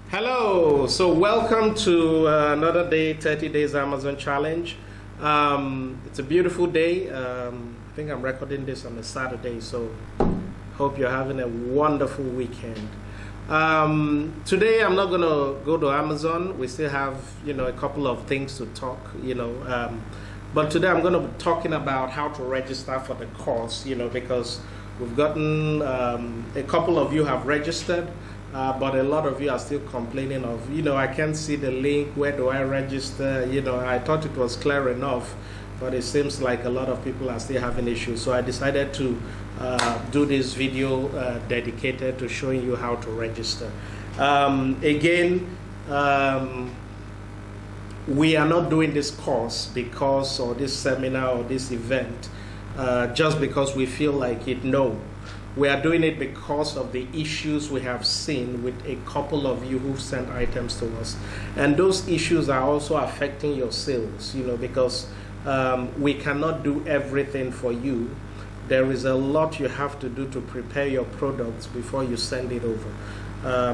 Hello, so welcome to another day, 30 Days Amazon Challenge. It's a beautiful day. I think I'm recording this on a Saturday, so hope you're having a wonderful weekend. Today I'm not going to go to Amazon. We still have, a couple of things to talk, but today I'm going to be talking about how to register for the course, because we've gotten, a couple of you have registered. But a lot of you are still complaining of, I can't see the link, where do I register? I thought it was clear enough, but it seems like a lot of people are still having issues. So I decided to do this video dedicated to showing you how to register. We are not doing this course or this seminar or this event just because we feel like it. No. We are doing it because of the issues we have seen with a couple of you who sent items to us. And those issues are also affecting your sales, because we cannot do everything for you. There is a lot you have to do to prepare your products before you send it over.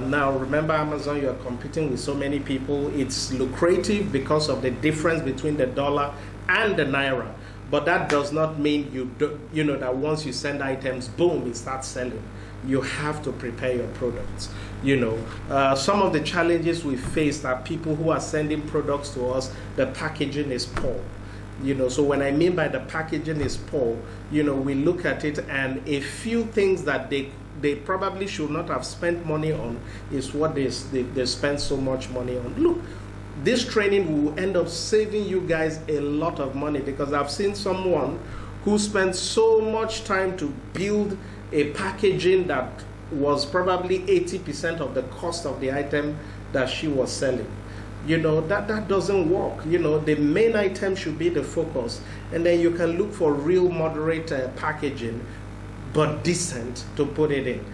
Now, remember, Amazon, you are competing with so many people. It's lucrative because of the difference between the dollar and the naira. But that does not mean that once you send items, boom, it starts selling. You have to prepare your products. Some of the challenges we faced are people who are sending products to us, the packaging is poor. So when I mean by the packaging is poor, we look at it and a few things that they probably should not have spent money on is what they spend so much money on. Look, this training will end up saving you guys a lot of money, because I've seen someone who spent so much time to build a packaging that was probably 80% of the cost of the item that she was selling. That doesn't work. The main item should be the focus, and then you can look for real moderate packaging, but decent to put it in.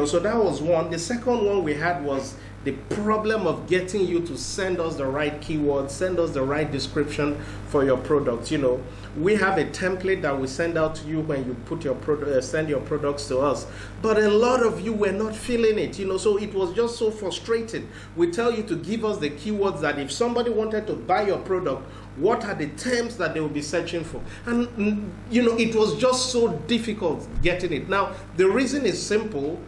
So that was one. The second one we had was the problem of getting you to send us the right keywords, send us the right description for your products. We have a template that we send out to you when you put your send your products to us. But a lot of you were not feeling it, so it was just so frustrating. We tell you to give us the keywords that if somebody wanted to buy your product, what are the terms that they will be searching for? And, it was just so difficult getting it. Now, the reason is simple.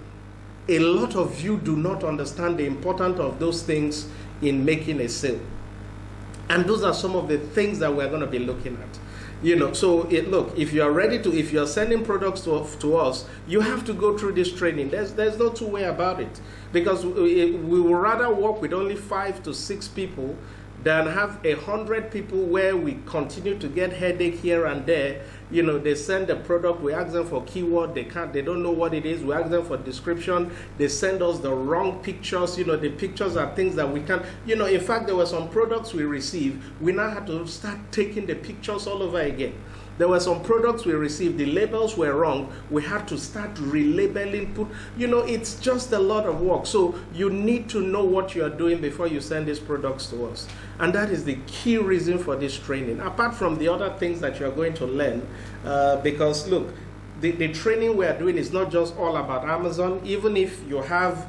A lot of you do not understand the importance of those things in making a sale. And those are some of the things that we're going to be looking at. Look, if you're sending products to us, you have to go through this training. There's no two way about it. Because we will rather work with only 5 to 6 people than have 100 people where we continue to get headache here and there. They send the product, we ask them for keyword, they don't know what it is, we ask them for description, they send us the wrong pictures, the pictures are things that we can't, in fact, there were some products we received, we now had to start taking the pictures all over again. There were some products we received, the labels were wrong, we had to start relabeling, it's just a lot of work. So you need to know what you are doing before you send these products to us. And that is the key reason for this training, apart from the other things that you're going to learn, because look, the training we are doing is not just all about Amazon. Even if you have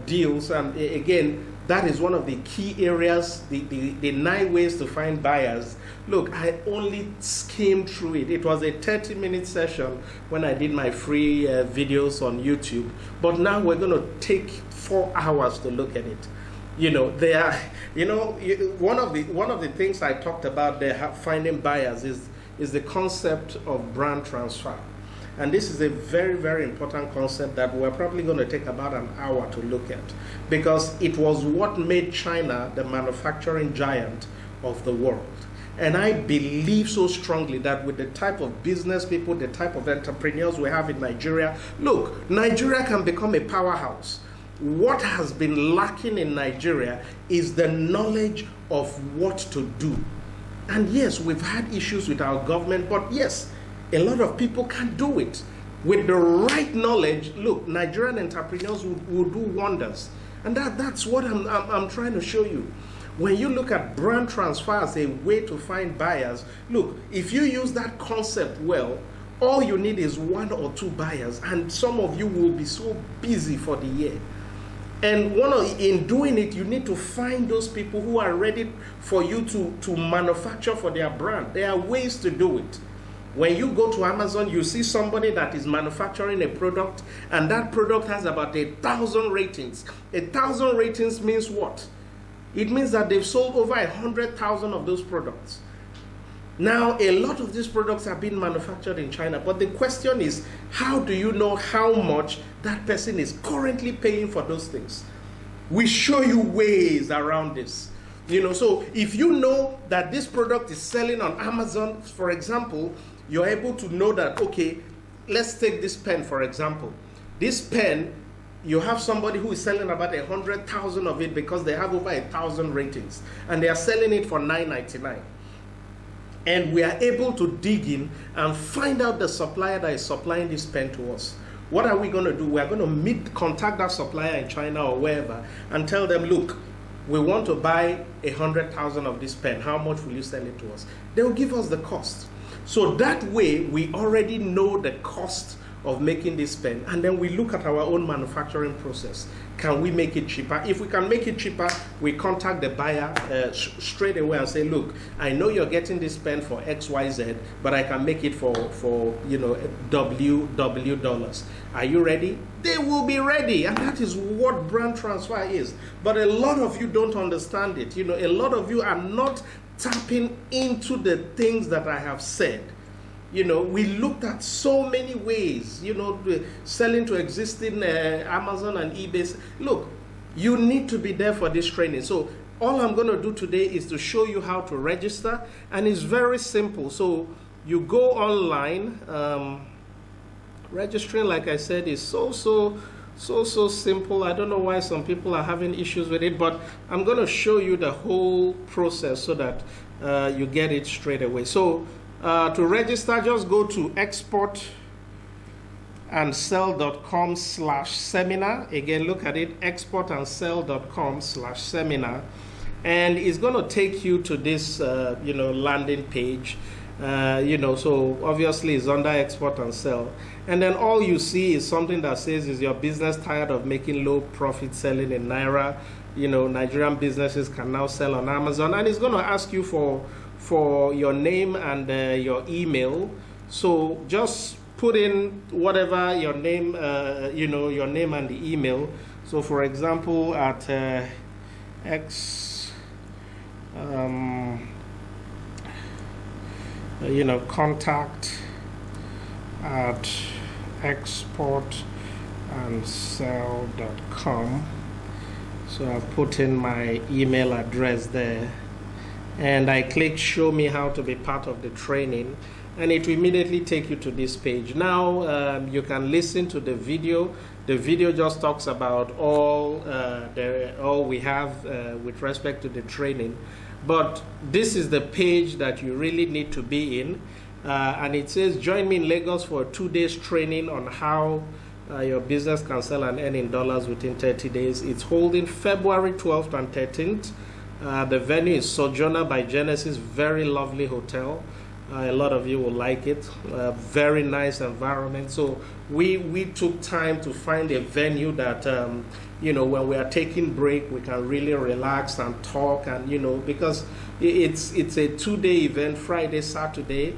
deals, and again, that is one of the key areas, the 9 ways to find buyers. Look, I only skimmed through it. It was a 30-minute session when I did my free videos on YouTube. But now we're going to take 4 hours to look at it. One of the things I talked about there, finding buyers, is the concept of brand transfer. And this is a very, very important concept that we're probably going to take about an hour to look at, because it was what made China the manufacturing giant of the world. And I believe so strongly that with the type of business people, the type of entrepreneurs we have in Nigeria, look, Nigeria can become a powerhouse. What has been lacking in Nigeria is the knowledge of what to do. And yes, we've had issues with our government, but yes, a lot of people can do it. With the right knowledge, look, Nigerian entrepreneurs will do wonders. And that's what I'm trying to show you. When you look at brand transfer as a way to find buyers, look, if you use that concept well, all you need is 1 or 2 buyers, and some of you will be so busy for the year. And in doing it, you need to find those people who are ready for you to manufacture for their brand. There are ways to do it. When you go to Amazon, you see somebody that is manufacturing a product, and that product has about 1,000 ratings. 1,000 ratings means what? It means that they've sold over 100,000 of those products. Now, a lot of these products are being manufactured in China, but the question is, how do you know how much that person is currently paying for those things? We show you ways around this. So if you know that this product is selling on Amazon, for example, you're able to know that, okay, let's take this pen, for example. This pen, you have somebody who is selling about 100,000 of it because they have over 1,000 ratings, and they are selling it for $9.99. And we are able to dig in and find out the supplier that is supplying this pen to us. What are we going to do? We are going to contact that supplier in China or wherever and tell them, look, we want to buy 100,000 of this pen. How much will you sell it to us? They will give us the cost. So that way, we already know the cost of making this pen, and then we look at our own manufacturing process. Can we make it cheaper? If we can make it cheaper, we contact the buyer straight away and say, look, I know you're getting this pen for XYZ, but I can make it for $W dollars. Are you ready? They will be ready, and that is what brand transfer is. But a lot of you don't understand it. A lot of you are not tapping into the things that I have said. We looked at so many ways, selling to existing Amazon and eBay. Look, you need to be there for this training. So all I'm going to do today is to show you how to register, and it's very simple. So you go online. Registering, like I said, is so simple. I don't know why some people are having issues with it, but I'm going to show you the whole process so that you get it straight away. So to register, just go to exportandsell.com/seminar. Again, look at it, exportandsell.com/seminar. And it's going to take you to this, landing page. So obviously it's under Export and Sell. And then all you see is something that says, is your business tired of making low profit selling in Naira? Nigerian businesses can now sell on Amazon. And it's going to ask you for your name and your email. So just put in whatever your name, your name and the email. So for example, at contact at exportandsell.com. So I've put in my email address there, and I click show me how to be part of the training, and it will immediately take you to this page. Now you can listen to the video. The video just talks about all we have with respect to the training. But this is the page that you really need to be in. And it says, join me in Lagos for a 2-day training on how your business can sell and earn in dollars within 30 days. It's holding February 12th and 13th. The venue is Sojourner by Genesis, very lovely hotel. A lot of you will like it. Very nice environment. So we took time to find a venue that, when we are taking break, we can really relax and talk, and, because it's a 2-day event, Friday, Saturday.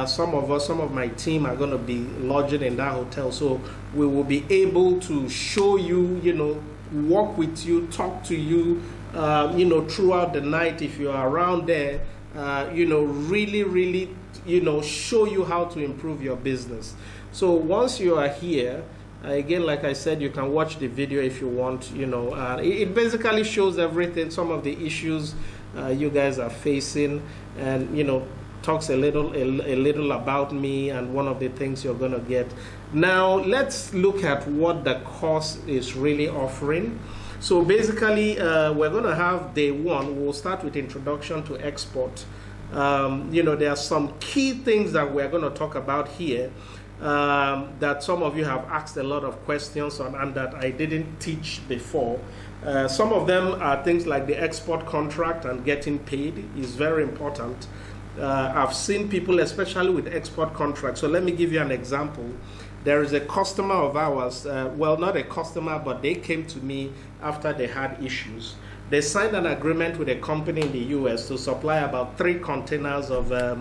Some of my team are going to be lodging in that hotel. So we will be able to show you, walk with you, talk to you, throughout the night if you are around there. Really, show you how to improve your business. So once you are here, again, like I said, you can watch the video if you want. It basically shows everything, some of the issues you guys are facing, and talks a little about me and one of the things you're going to get. Now let's look at what the course is really offering. So basically, we're going to have day one. We'll start with introduction to export. There are some key things that we're going to talk about here that some of you have asked a lot of questions on and that I didn't teach before. Some of them are things like the export contract and getting paid is very important. I've seen people, especially with export contracts. So let me give you an example. There is a customer of ours, well, not a customer, but they came to me after they had issues. They signed an agreement with a company in the US to supply about 3 containers of, I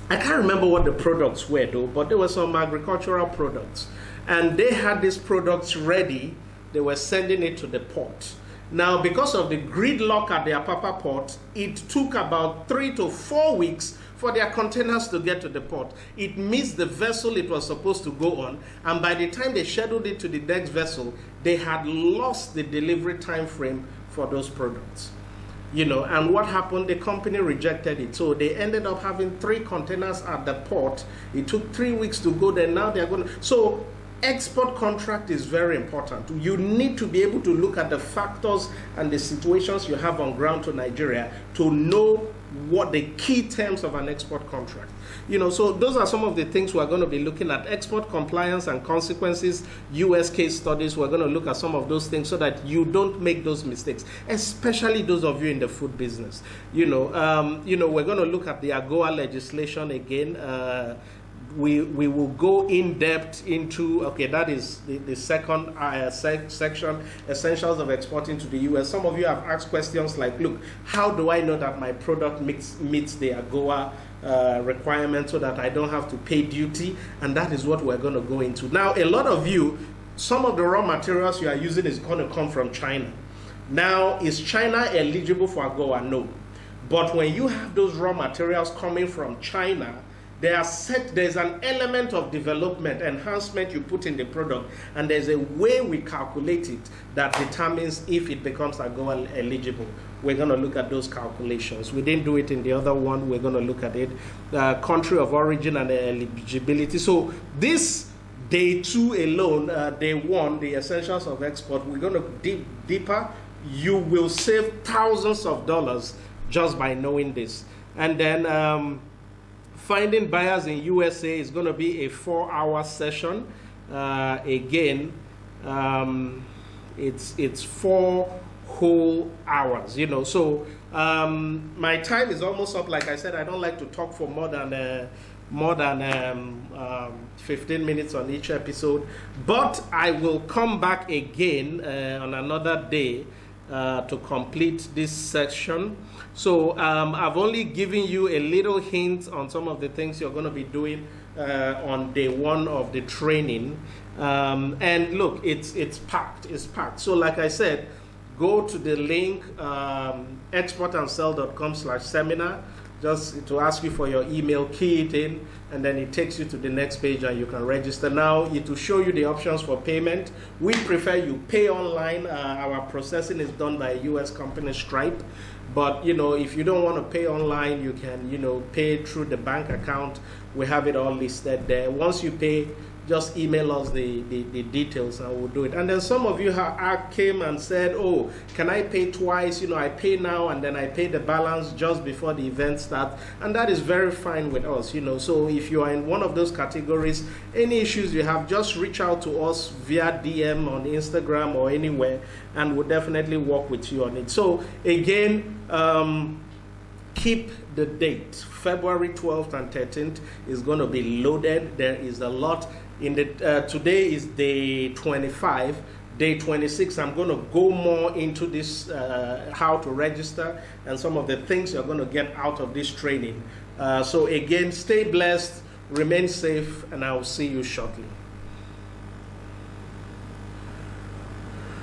can't remember what the products were though, but there were some agricultural products. And they had these products ready, they were sending it to the port. Now, because of the gridlock at the Apapa port, it took about 3 to 4 weeks for their containers to get to the port. It missed the vessel it was supposed to go on, and by the time they scheduled it to the next vessel, they had lost the delivery time frame for those products. You know, and what happened? The company rejected it. So they ended up having 3 containers at the port. It took 3 weeks to go there. Now they're going to... So export contract is very important. You need to be able to look at the factors and the situations you have on ground to Nigeria to know what the key terms of an export contract. You know, so those are some of the things we're going to be looking at. Export compliance and consequences, US case studies. We're going to look at some of those things so that you don't make those mistakes, especially those of you in the food business. You know, we're going to look at the AGOA legislation again. We will go in depth into, okay, that is the second section, essentials of exporting to the US. Some of you have asked questions like, look, how do I know that my product meets the AGOA requirement so that I don't have to pay duty? And that is what we're going to go into. Now, a lot of you, some of the raw materials you are using is going to come from China. Now, is China eligible for AGOA? No. But when you have those raw materials coming from China, there's an element of development, enhancement you put in the product, and there's a way we calculate it that determines if it becomes AGOA eligible. We're going to look at those calculations. We didn't do it in the other one. We're going to look at it. Country of origin and eligibility. So this day 2 alone, day 1, the essentials of export, we're going to dig deeper. You will save thousands of dollars just by knowing this. And then finding buyers in USA is going to be a 4-hour session. Again, it's 4 whole hours, you know. So my time is almost up. Like I said, I don't like to talk for more than 15 minutes on each episode, but I will come back again on another day to complete this section. So I've only given you a little hint on some of the things you're going to be doing on day 1 of the training. And look, it's packed. It's packed. So like I said, go to the link exportandsell.com/seminar. Just to ask you for your email, key it in, and then it takes you to the next page and you can register. Now, it will show you the options for payment. We prefer you pay online. Our processing is done by a US company, Stripe. But, you know, if you don't want to pay online, you can, you know, pay through the bank account. We have it all listed there. Once you pay, just email us the details and we'll do it. And then some of you came and said, oh, can I pay twice? You know, I pay now and then I pay the balance just before the event starts. And that is very fine with us, you know. So if you are in one of those categories, any issues you have, just reach out to us via DM on Instagram or anywhere, and we'll definitely work with you on it. So again, keep the date. February 12th and 13th is going to be loaded. There is a lot. Today is day 25. Day 26, I'm going to go more into this, how to register and some of the things you're going to get out of this training. So again, stay blessed, remain safe, and I will see you shortly.